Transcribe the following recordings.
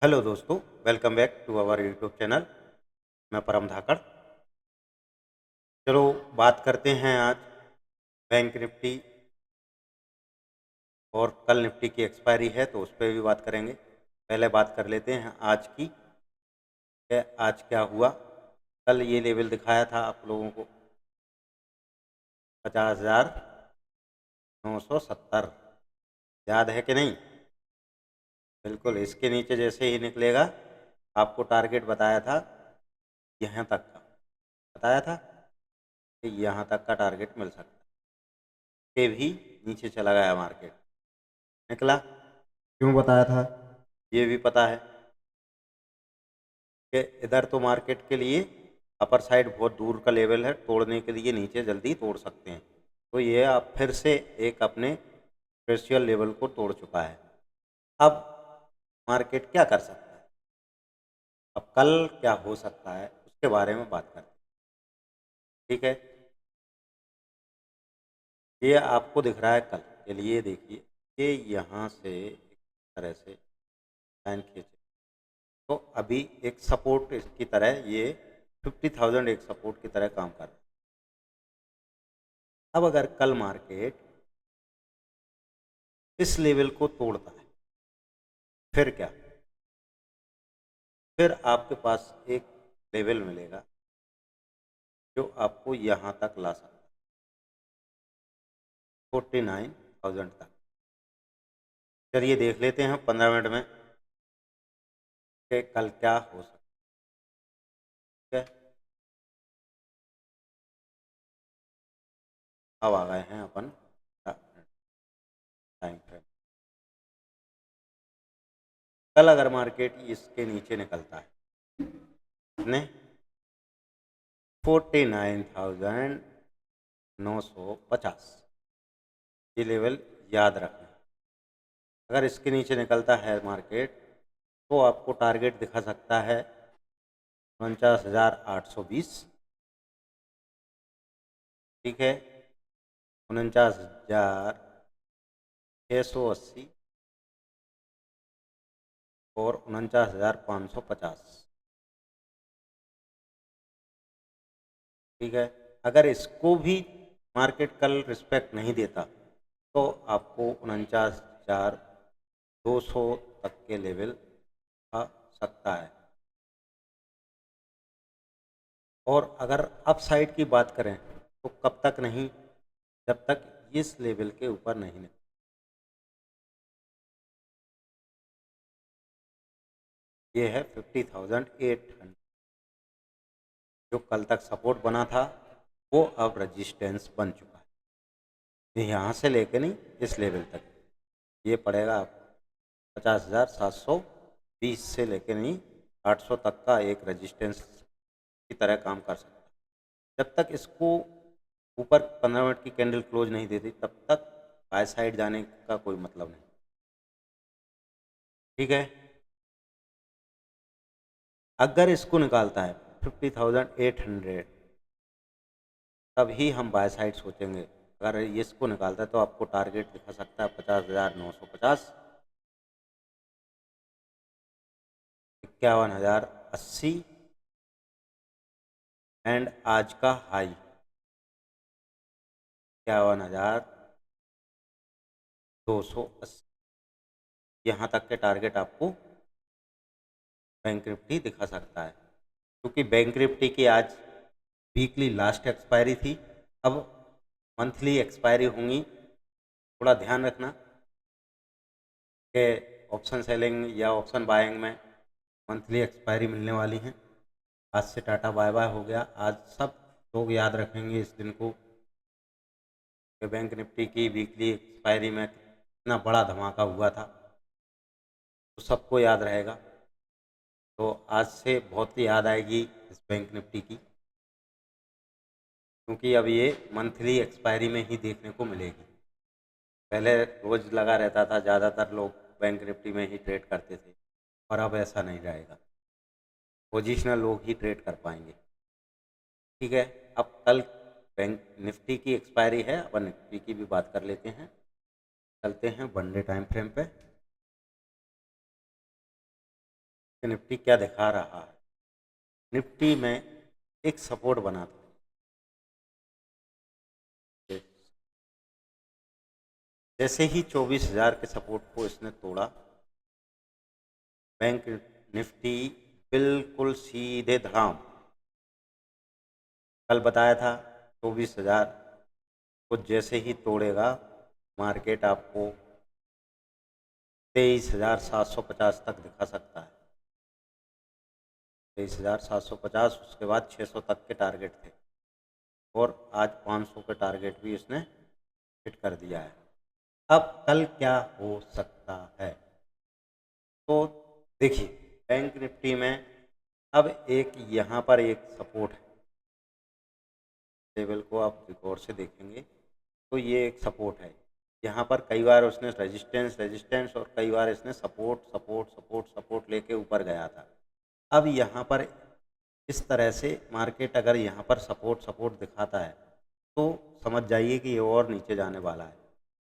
Hello दोस्तों, welcome back to our YouTube channel. मैं परम धाकड़। चलो बात करते हैं आज बैंक निफ्टी और कल निफ्टी की एक्सपायरी है तो उस पर भी बात करेंगे। पहले बात कर लेते हैं आज की कि आज क्या हुआ। कल ये लेवल दिखाया था आप लोगों को 50,970, याद है कि नहीं? बिल्कुल, इसके नीचे जैसे ही निकलेगा आपको टारगेट बताया था यहाँ तक का, बताया था कि यहाँ तक का टारगेट मिल सकता है। ये भी नीचे चला गया मार्केट, निकला। क्यों बताया था ये भी पता है कि इधर तो मार्केट के लिए अपर साइड बहुत दूर का लेवल है, तोड़ने के लिए नीचे जल्दी तोड़ सकते हैं। तो ये अब फिर से एक अपने क्रिटिकल लेवल को तोड़ चुका है। अब मार्केट क्या कर सकता है, अब कल क्या हो सकता है उसके बारे में बात करते हैं। ठीक है, ये आपको दिख रहा है कल के लिए, देखिए ये यहाँ से एक तरह से लाइन खींचे तो अभी एक सपोर्ट की तरह ये 50,000 एक सपोर्ट की तरह काम कर रहा है। अब अगर कल मार्केट इस लेवल को तोड़ता है फिर क्या, फिर आपके पास एक लेवल मिलेगा जो आपको यहाँ तक ला सकता है, 49,000 तक। चलिए देख लेते हैं 15 मिनट में कि कल क्या हो सकता है। अब आ गए हैं अपन टाइम फ्रेम। कल अगर मार्केट इसके नीचे निकलता है ने 49,950, ये लेवल याद रखना। अगर इसके नीचे निकलता है मार्केट तो आपको टारगेट दिखा सकता है 49,820। ठीक है, 49,680 और 49,550। ठीक है, अगर इसको भी मार्केट कल रिस्पेक्ट नहीं देता तो आपको 49,200 तक के लेवल आ सकता है। और अगर अप साइड की बात करें तो कब तक नहीं, जब तक इस लेवल के ऊपर नहीं निकले। ये है 50,800, जो कल तक सपोर्ट बना था वो अब रजिस्टेंस बन चुका है। यहाँ से लेके नहीं, इस लेवल तक ये पड़ेगा आपको 50,720 से लेके नहीं 800 तक का एक रजिस्टेंस की तरह काम कर सकता है। जब तक इसको ऊपर 15 मिनट की कैंडल क्लोज नहीं देती तब तक बाय साइड जाने का कोई मतलब नहीं। ठीक है, अगर इसको निकालता है 50,800 तभी हम बाय साइड सोचेंगे। अगर इसको निकालता है तो आपको टारगेट दिखा सकता है 50,950, 51,080 एंड आज का हाई 51,280। यहाँ तक के टारगेट आपको बैंक निफ्टी दिखा सकता है, क्योंकि बैंक निफ्टी की आज वीकली लास्ट एक्सपायरी थी। अब मंथली एक्सपायरी होंगी, थोड़ा ध्यान रखना कि ऑप्शन सेलिंग या ऑप्शन बाइंग में मंथली एक्सपायरी मिलने वाली हैं। आज से टाटा बाय बाय हो गया। आज सब लोग याद रखेंगे इस दिन को कि बैंक निफ्टी की वीकली एक्सपायरी में कितना बड़ा धमाका हुआ था, तो सबको याद रहेगा। तो आज से बहुत याद आएगी इस बैंक निफ्टी की, क्योंकि अब ये मंथली एक्सपायरी में ही देखने को मिलेगी। पहले रोज लगा रहता था, ज़्यादातर लोग बैंक निफ्टी में ही ट्रेड करते थे, और अब ऐसा नहीं रहेगा, पोजिशनल लोग ही ट्रेड कर पाएंगे। ठीक है, अब कल बैंक निफ्टी की एक्सपायरी है, अब निफ्टी की भी बात कर लेते हैं। चलते हैं वन डे टाइम फ्रेम पे। कि निफ्टी क्या दिखा रहा है। निफ्टी में एक सपोर्ट बना था, जैसे ही 24,000 के सपोर्ट को इसने तोड़ा, बैंक निफ्टी बिल्कुल सीधे धड़ाम, कल बताया था 24,000 को जैसे ही तोड़ेगा मार्केट आपको 23,750 तक दिखा सकता है। 23,750, उसके बाद 600 तक के टारगेट थे और आज 500 के टारगेट भी इसने हिट कर दिया है। अब कल क्या हो सकता है, तो देखिए बैंक निफ्टी में अब एक यहाँ पर एक सपोर्ट है, लेवल को आप गौर से देखेंगे तो ये एक सपोर्ट है। यहाँ पर कई बार उसने रेजिस्टेंस और कई बार इसने सपोर्ट लेके ऊपर गया था। अब यहाँ पर इस तरह से मार्केट अगर यहाँ पर सपोर्ट दिखाता है तो समझ जाइए कि ये और नीचे जाने वाला है।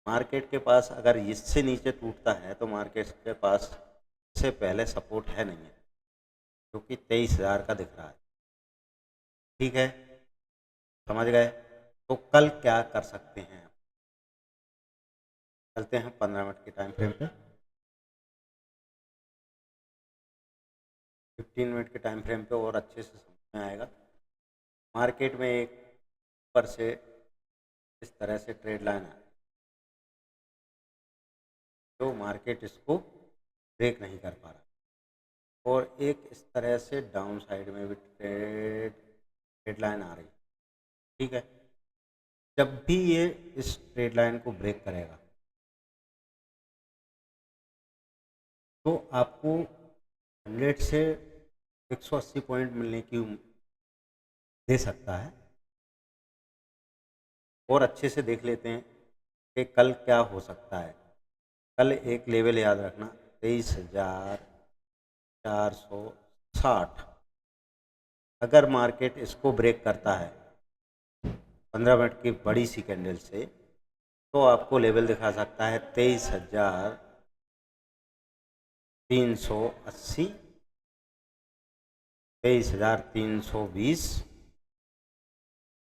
मार्केट के पास अगर इससे नीचे टूटता है तो मार्केट के पास इससे पहले सपोर्ट है नहीं है, जो कि 23,000 का दिख रहा है। ठीक है, समझ गए। तो कल क्या कर सकते हैं, चलते हैं 15 मिनट के टाइम फ्रेम पे। 15 मिनट के टाइम फ्रेम पे और अच्छे से समझ में आएगा। मार्केट में एक ऊपर से इस तरह से ट्रेड लाइन है, तो मार्केट इसको ब्रेक नहीं कर पा रहा, और एक इस तरह से डाउन साइड में भी ट्रेड लाइन आ रही है। ठीक है, जब भी ये इस ट्रेड लाइन को ब्रेक करेगा तो आपको 100 से 180 पॉइंट मिलने की दे सकता है। और अच्छे से देख लेते हैं कि कल क्या हो सकता है। कल एक लेवल याद रखना, 23,460। अगर मार्केट इसको ब्रेक करता है 15 मिनट की बड़ी सी कैंडल से, तो आपको लेवल दिखा सकता है 23,380, 23,320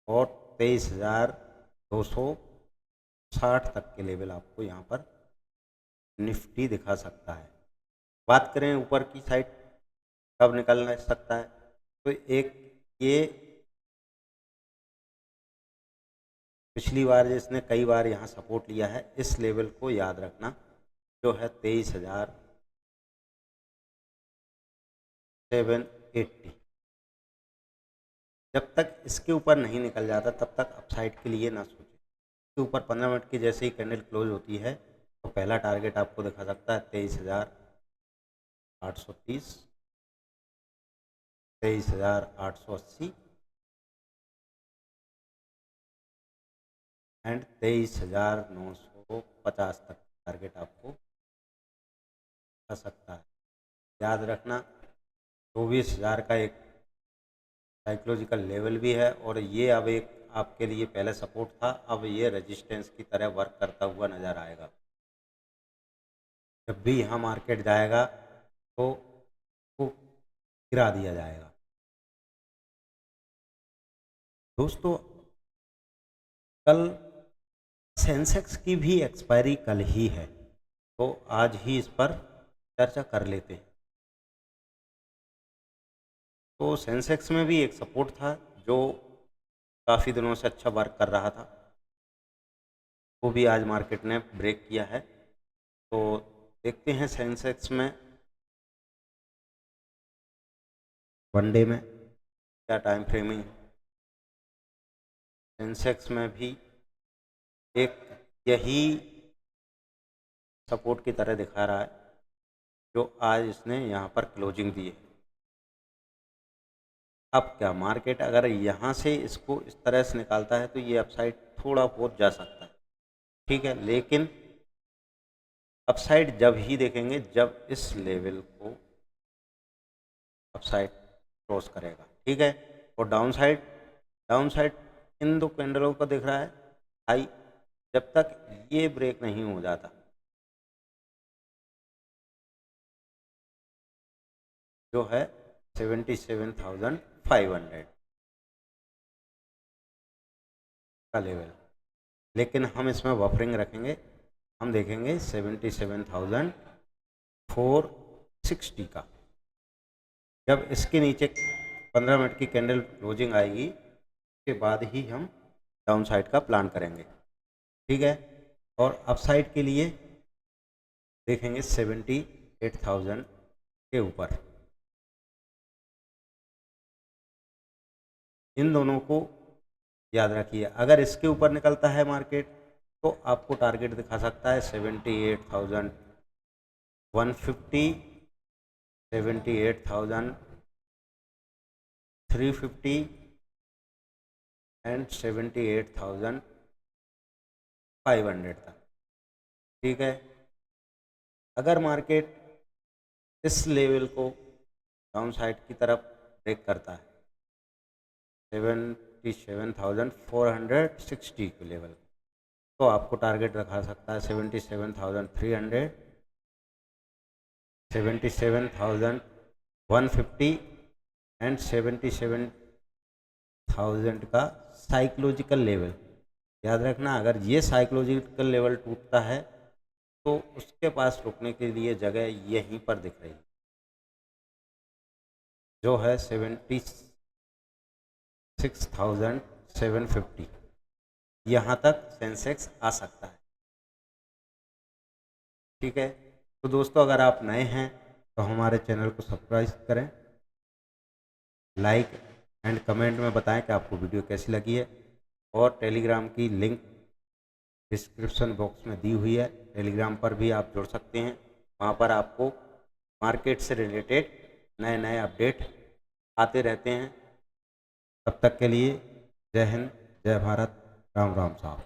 और 23,260 तक के लेवल आपको यहाँ पर निफ्टी दिखा सकता है। बात करें ऊपर की साइड कब निकल सकता है, तो एक ये पिछली बार जिसने कई बार यहाँ सपोर्ट लिया है, इस लेवल को याद रखना, जो है 23,780। जब तक इसके ऊपर नहीं निकल जाता तब तक अपसाइड के लिए ना सोचें। इसके ऊपर 15 मिनट की जैसे ही कैंडल क्लोज होती है तो पहला टारगेट आपको दिखा सकता है 23,830, 23,880 एंड 23,950 तक टारगेट आपको आ सकता है। याद रखना 24,000 का एक साइकोलॉजिकल लेवल भी है, और ये अब एक आपके लिए पहले सपोर्ट था, अब ये रेजिस्टेंस की तरह वर्क करता हुआ नज़र आएगा। जब भी यहाँ मार्केट जाएगा तो उसको गिरा दिया जाएगा। दोस्तों कल सेंसेक्स की भी एक्सपायरी कल ही है, तो आज ही इस पर चर्चा कर लेते हैं। तो सेंसेक्स में भी एक सपोर्ट था जो काफ़ी दिनों से अच्छा वर्क कर रहा था, वो भी आज मार्केट ने ब्रेक किया है। तो देखते हैं सेंसेक्स में वनडे में क्या टाइम फ्रेमिंग है। सेंसेक्स में भी एक यही सपोर्ट की तरह दिखा रहा है, जो आज इसने यहाँ पर क्लोजिंग दी है। अब क्या मार्केट अगर यहाँ से इसको इस तरह से निकालता है तो ये अपसाइड थोड़ा बहुत जा सकता है, ठीक है, लेकिन अपसाइड जब ही देखेंगे जब इस लेवल को अपसाइड क्रॉस करेगा। ठीक है, और डाउन साइड इन दो कैंडलों को दिख रहा है हाई, जब तक ये ब्रेक नहीं हो जाता जो है 77,500 का लेवल, लेकिन हम इसमें बफरिंग रखेंगे, हम देखेंगे 77,460 का। जब इसके नीचे 15 मिनट की कैंडल क्लोजिंग आएगी, उसके बाद ही हम डाउन साइड का प्लान करेंगे, ठीक है। और अप साइड के लिए देखेंगे 78,000 के ऊपर। इन दोनों को याद रखिए, अगर इसके ऊपर निकलता है मार्केट तो आपको टारगेट दिखा सकता है 78,150, 78,350 एंड 78,500 तक, ठीक है। अगर मार्केट इस लेवल को डाउन साइड की तरफ ब्रेक करता है 77,460 के लेवल, तो आपको टारगेट रखा सकता है 77,300, 77,150 एंड 77,000 का साइकोलॉजिकल लेवल। याद रखना, अगर ये साइकोलॉजिकल लेवल टूटता है तो उसके पास रुकने के लिए जगह यहीं पर दिख रही है, जो है 76,750। यहाँ तक सेंसेक्स आ सकता है, ठीक है। तो दोस्तों, अगर आप नए हैं तो हमारे चैनल को सब्सक्राइब करें, लाइक एंड कमेंट में बताएं कि आपको वीडियो कैसी लगी है, और टेलीग्राम की लिंक डिस्क्रिप्शन बॉक्स में दी हुई है, टेलीग्राम पर भी आप जुड़ सकते हैं। वहाँ पर आपको मार्केट से रिलेटेड नए नए अपडेट आते रहते हैं। तब तक के लिए जय हिंद, जय भारत, राम राम साहब।